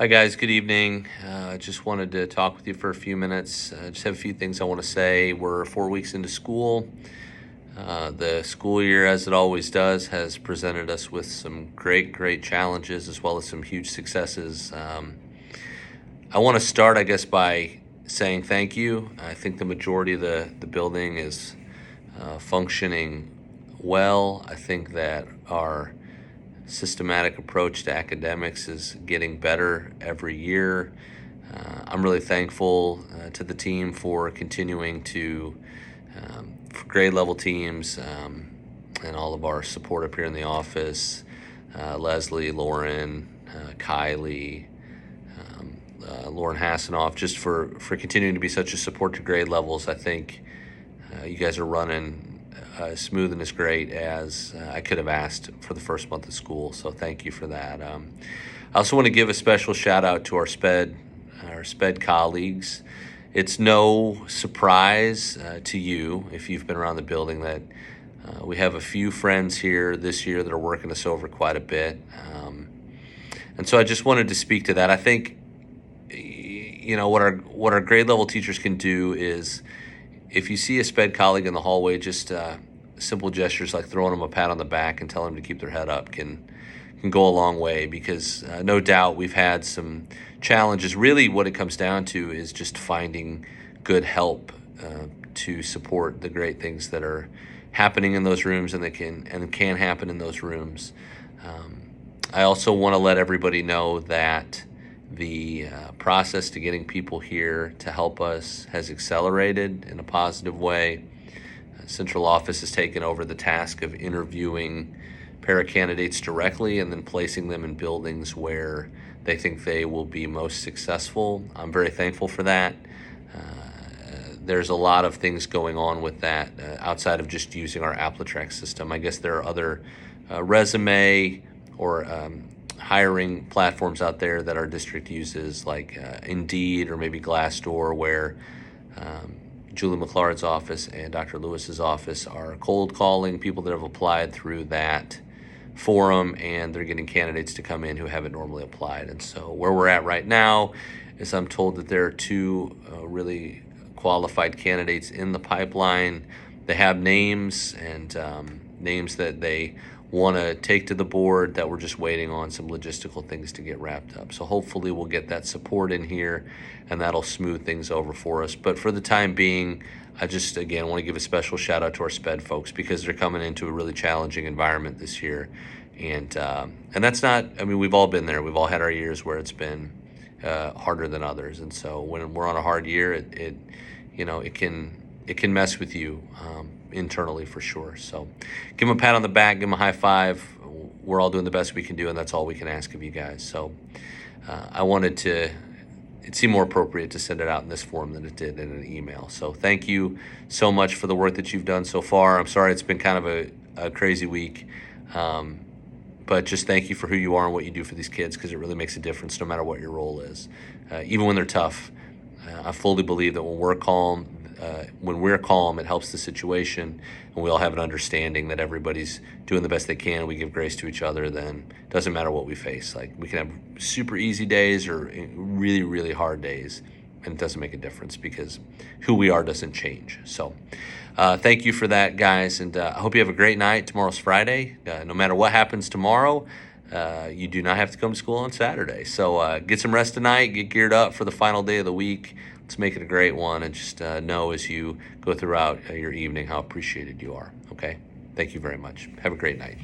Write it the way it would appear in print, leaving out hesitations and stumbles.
Hi, guys. Good evening. Just wanted to talk with you for a few minutes. Just have a few things I want to say. We're 4 weeks into school. The school year, as it always does, has presented us with some great challenges as well as some huge successes. I want to start, I guess, by saying thank you. I think the majority of the building is functioning well. I think that our systematic approach to academics is getting better every year. I'm really thankful to the team for continuing to, for grade level teams, and all of our support up here in the office. Leslie, Lauren, Kylie, Lauren Hassanoff, just for continuing to be such a support to grade levels. I think you guys are running smooth and as great as I could have asked for the first month of school. So thank you for that. I also want to give a special shout out to our SPED colleagues. It's no surprise to you, if you've been around the building, that we have a few friends here this year that are working us over quite a bit. And so I just wanted to speak to that. I think, what our grade level teachers can do is, if you see a SPED colleague in the hallway, just simple gestures like throwing them a pat on the back and telling them to keep their head up can go a long way, because no doubt we've had some challenges. Really what it comes down to is just finding good help to support the great things that are happening in those rooms and that can happen in those rooms. I also want to let everybody know that the process to getting people here to help us has accelerated in a positive way. Central office has taken over the task of interviewing para candidates directly and then placing them in buildings where they think they will be most successful. I'm very thankful for that. There's a lot of things going on with that outside of just using our AppleTrack system. I guess there are other resume or hiring platforms out there that our district uses, like Indeed or maybe Glassdoor, where Julie McLaurin's office and Dr. Lewis's office are cold calling people that have applied through that forum, and they're getting candidates to come in who haven't normally applied. And so where we're at right now is I'm told that there are two really qualified candidates in the pipeline. They have names and names that they want to take to the board, that we're just waiting on some logistical things to get wrapped up. So hopefully we'll get that support in here and that'll smooth things over for us. But for the time being, I just, again, want to give a special shout out to our SPED folks, because they're coming into a really challenging environment this year. And that's not, we've all been there. We've all had our years where it's been harder than others. And so when we're on a hard year, it can mess with you internally for sure. So give them a pat on the back, give them a high five. We're all doing the best we can do, and that's all we can ask of you guys. So it seemed more appropriate to send it out in this form than it did in an email. So thank you so much for the work that you've done so far. I'm sorry it's been kind of a crazy week, but just thank you for who you are and what you do for these kids, because it really makes a difference no matter what your role is. Even when they're tough, I fully believe that when we're calm, it helps the situation, and we all have an understanding that everybody's doing the best they can. We give grace to each other. Then it doesn't matter what we face. Like, we can have super easy days or really hard days, and it doesn't make a difference, because who we are doesn't change. So thank you for that, guys, and I hope you have a great night. Tomorrow's Friday. No matter what happens tomorrow, you do not have to come to school on Saturday. So get some rest tonight, get geared up for the final day of the week. Let's make it a great one, and just know as you go throughout your evening how appreciated you are, okay? Thank you very much. Have a great night.